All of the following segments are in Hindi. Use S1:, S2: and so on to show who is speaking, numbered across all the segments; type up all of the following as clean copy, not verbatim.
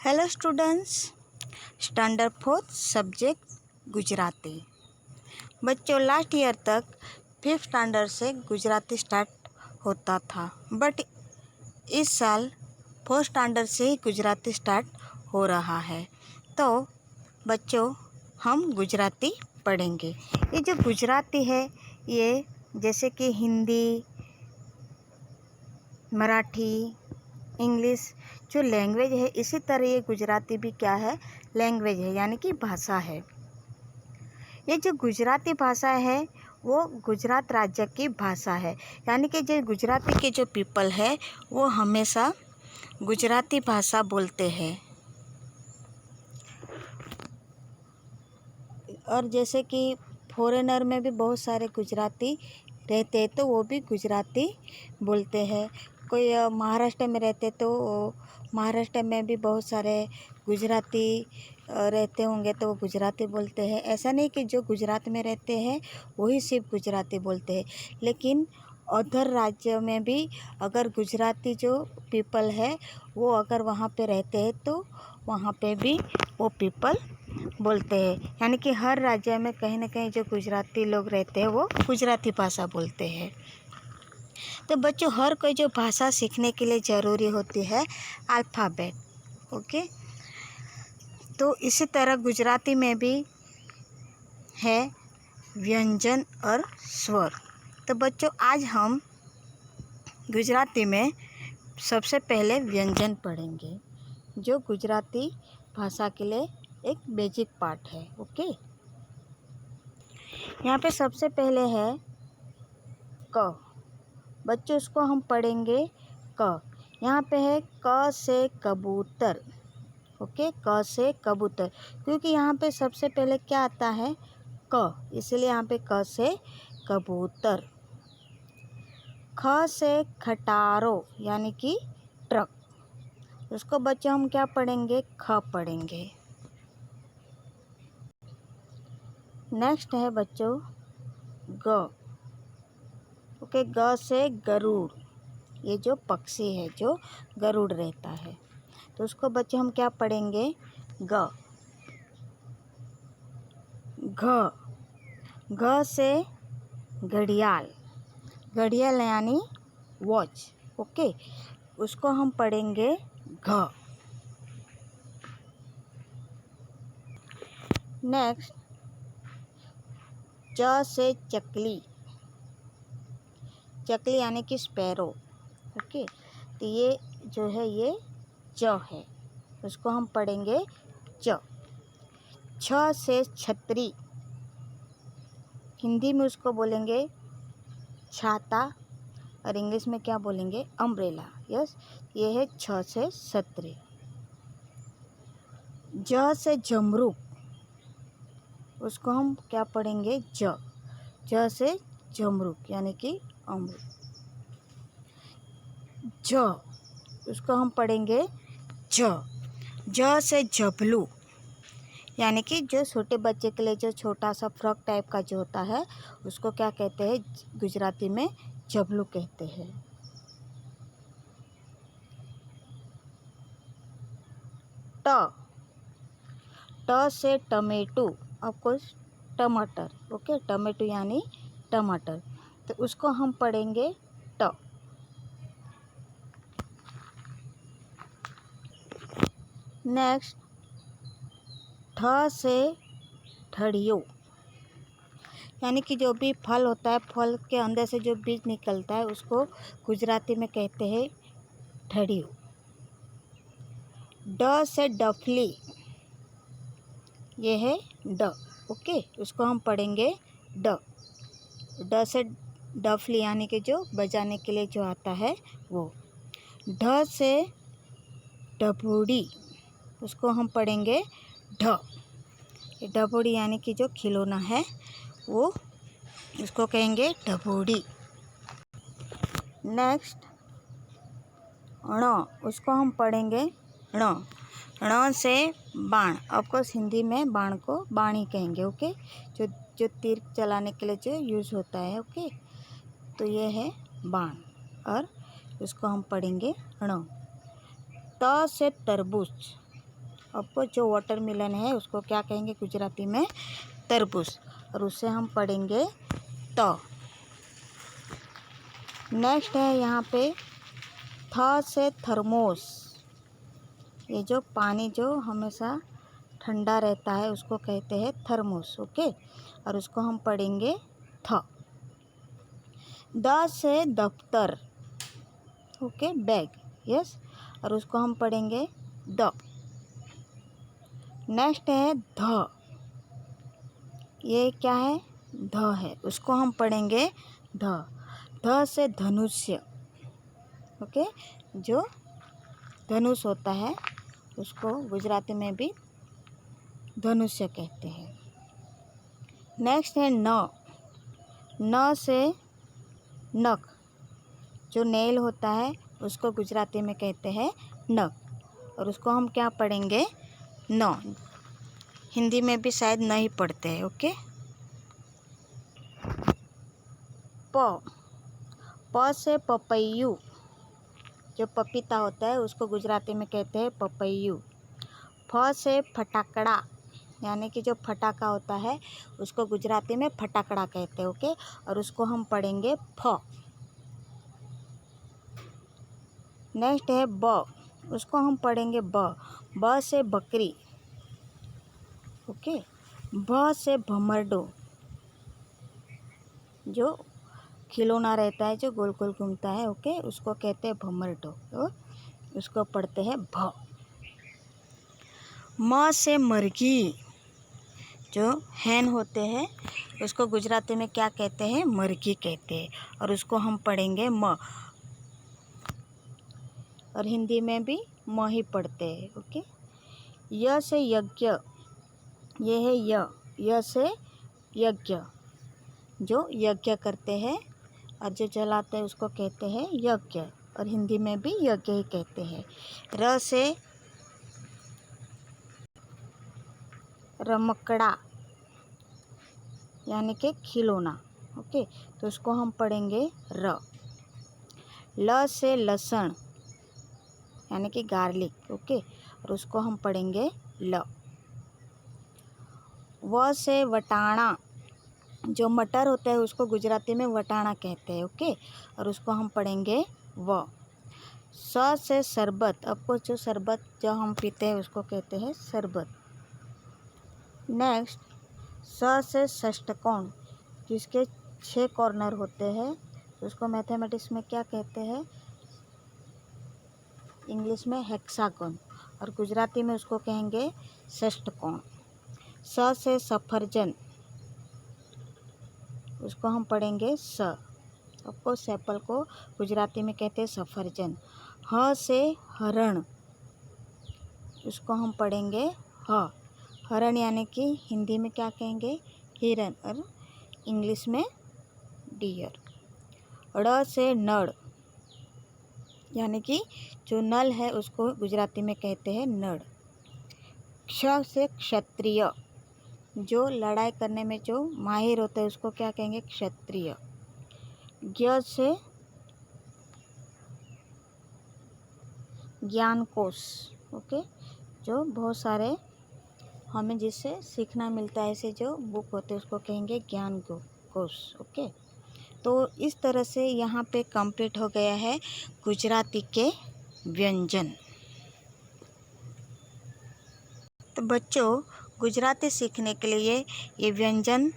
S1: Hello students, standard fourth subject Gujarati. बच्चों, लास्ट ईयर तक फिफ्थ स्टैंडर्ड से गुजराती स्टार्ट होता था, बट इस साल फोर्थ स्टैंडर्ड से ही गुजराती स्टार्ट हो रहा है। तो बच्चों, हम गुजराती पढ़ेंगे। ये जो गुजराती है, ये जैसे कि हिंदी, मराठी, इंग्लिश जो लैंग्वेज है, इसी तरह ये गुजराती भी क्या है, लैंग्वेज है, यानी कि भाषा है। ये जो गुजराती भाषा है वो गुजरात राज्य की भाषा है, यानी कि जो गुजराती के जो पीपल है वो हमेशा गुजराती भाषा बोलते हैं। और जैसे कि फॉरेनर में भी बहुत सारे गुजराती रहते हैं, तो वो भी गुजराती बोलते हैं। कोई महाराष्ट्र में रहते तो महाराष्ट्र में भी बहुत सारे गुजराती रहते होंगे, तो वो गुजराती बोलते हैं। ऐसा नहीं कि जो गुजरात में रहते हैं वही सिर्फ गुजराती बोलते हैं, लेकिन अदर राज्य में भी अगर गुजराती जो पीपल है वो अगर वहाँ पे रहते हैं तो वहाँ पे भी वो पीपल बोलते हैं। यानी कि हर राज्य में कहीं ना कहीं जो गुजराती लोग रहते हैं वो गुजराती भाषा बोलते हैं। तो बच्चों, हर कोई जो भाषा सीखने के लिए ज़रूरी होती है अल्फ़ाबेट, ओके। तो इसी तरह गुजराती में भी है व्यंजन और स्वर। तो बच्चों, आज हम गुजराती में सबसे पहले व्यंजन पढ़ेंगे, जो गुजराती भाषा के लिए एक बेसिक पार्ट है, ओके। यहाँ पे सबसे पहले है क। बच्चों, उसको हम पढ़ेंगे क। यहाँ पे है क से कबूतर, ओके, क से कबूतर, क्योंकि यहाँ पे सबसे पहले क्या आता है, क, इसलिए यहाँ पे क से कबूतर। ख से खटारो, यानी कि ट्रक, उसको बच्चों हम क्या पढ़ेंगे, ख पढ़ेंगे। नेक्स्ट है बच्चों ग, ओके, ग से गरुड़, ये जो पक्षी है जो गरुड़ रहता है, तो उसको बच्चों हम क्या पढ़ेंगे, ग। घ, घ से घड़ियाल, घड़ियाल यानी वॉच, ओके, उसको हम पढ़ेंगे घ। नेक्स्ट च से चकली, चकली यानी कि स्पैरो, ओके, तो ये जो है ये च है, उसको हम पढ़ेंगे च। छ से छतरी, हिंदी में उसको बोलेंगे छाता, और इंग्लिश में क्या बोलेंगे, अम्ब्रेला, यस, ये है छ से छतरी। ज से जमरूक, उसको हम क्या पढ़ेंगे, ज। ज से जमरूक यानी कि अमरूक। ज, उसको हम पढ़ेंगे ज। ज से जबलू, यानी कि जो छोटे बच्चे के लिए जो छोटा सा फ्रॉक टाइप का जो होता है उसको क्या कहते हैं, गुजराती में जबलू कहते हैं। ट, ट से टमेटो, ऑफकोर्स टमाटर, ओके, टमेटो यानी टमाटर, तो उसको हम पढ़ेंगे ट। नेक्स्ट ठ से ठड़ियो, यानी कि जो भी फल होता है, फल के अंदर से जो बीज निकलता है उसको गुजराती में कहते हैं ठड़ियो। ड से डफली, ये है ड, ओके, उसको हम पढ़ेंगे ड। ड से डफली यानी कि जो बजाने के लिए जो आता है वो। ढ से ढबूड़ी, उसको हम पढ़ेंगे ढ। ढबूड़ी यानी कि जो खिलौना है वो, उसको कहेंगे ढबूड़ी। नेक्स्ट ण, उसको हम पढ़ेंगे ण। ण से बाण, ऑफकोर्स हिंदी में बाण को बाणी कहेंगे, ओके, जो जो तीर चलाने के लिए जो यूज़ होता है, ओके, तो ये है बाण, और उसको हम पढ़ेंगे ण। त से तरबूज, अब जो वाटरमेलन है उसको क्या कहेंगे गुजराती में? तरबूज। और उससे हम पढ़ेंगे त। नेक्स्ट है यहाँ पे थ से थर्मोस। ये जो पानी जो हमेशा ठंडा रहता है उसको कहते हैं थर्मोस। ओके, और उसको हम पढ़ेंगे थ। द से दफ्तर। Okay, bag. यस, और उसको हम पढ़ेंगे द। नेक्स्ट है ध। ये क्या है? ध है, उसको हम पढ़ेंगे ध। ध से धनुष्य। ओके, जो धनुष होता है उसको गुजराती में भी धनुष्य कहते हैं। नेक्स्ट है न। न से नख। जो नेल होता है उसको गुजराती में कहते हैं नख, और उसको हम क्या पढ़ेंगे? न। हिंदी में भी शायद न ही पढ़ते हैं। ओके। प। प से पपैयू। जो पपीता होता है उसको गुजराती में कहते हैं पपैयू। फ से फटाकड़ा, यानी कि जो फटाका होता है उसको गुजराती में फटाकड़ा कहते हैं। ओके, और उसको हम पढ़ेंगे फ। नेक्स्ट है ब। उसको हम पढ़ेंगे ब। ब से बकरी। ओके। भ से भमरडो। जो खिलौना रहता है जो गोल गोल घूमता है। ओके, उसको कहते हैं भमरडो। तो उसको पढ़ते हैं भ। म से मरघी। जो हैन होते हैं उसको गुजराती में क्या कहते हैं? मरघी कहते हैं, और उसको हम पढ़ेंगे म। और हिंदी में भी म ही पढ़ते हैं। ओके। य से यज्ञ। ये है य से यज्ञ। जो यज्ञ करते हैं और जो जलाते हैं उसको कहते हैं यज्ञ, और हिंदी में भी यज्ञ ही कहते हैं। र से रमकड़ा, यानी कि खिलौना। ओके, तो उसको हम पढ़ेंगे र। ल से लहसुन, यानी कि गार्लिक। ओके, और उसको हम पढ़ेंगे ल। व से वटाणा। जो मटर होता है उसको गुजराती में वटाणा कहते हैं। ओके, और उसको हम पढ़ेंगे व। स से शरबत। आपको जो शरबत जो हम पीते हैं उसको कहते हैं शरबत। नेक्स्ट स से षष्ठकोण। जिसके 6 कॉर्नर होते हैं उसको मैथमेटिक्स में क्या कहते हैं? इंग्लिश में हेक्सागोन, और गुजराती में उसको कहेंगे षष्ठकोण। स से सफरजन। उसको हम पढ़ेंगे स। आपको एप्पल को गुजराती में कहते हैं सफरजन। ह से हरण। उसको हम पढ़ेंगे ह। हरण यानी कि हिंदी में क्या कहेंगे? हिरन, और इंग्लिश में डियर। ड़ से नड़, यानी कि जो नल है उसको गुजराती में कहते हैं नड़। क्ष से क्षत्रिय। जो लड़ाई करने में जो माहिर होते हैं उसको क्या कहेंगे? क्षत्रिय। ज्ञ से ज्ञान कोश। ओके, जो बहुत सारे हमें जिससे सीखना मिलता है ऐसे जो बुक होते हैं उसको कहेंगे ज्ञान कोश। ओके, तो इस तरह से यहाँ पे कंप्लीट हो गया है गुजराती के व्यंजन। तो बच्चों, गुजराती सीखने के लिए ये व्यंजन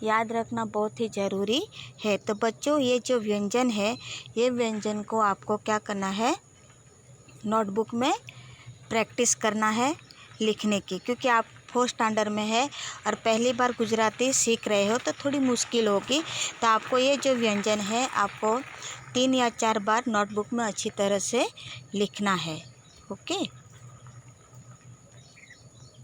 S1: याद रखना बहुत ही ज़रूरी है। तो बच्चों, ये जो व्यंजन है ये व्यंजन को आपको क्या करना है? नोटबुक में प्रैक्टिस करना है लिखने की, क्योंकि आप 4th स्टैंडर्ड में है और पहली बार गुजराती सीख रहे हो तो थोड़ी मुश्किल होगी। तो आपको ये जो व्यंजन है आपको 3 या 4 बार नोटबुक में अच्छी तरह से लिखना है। ओके।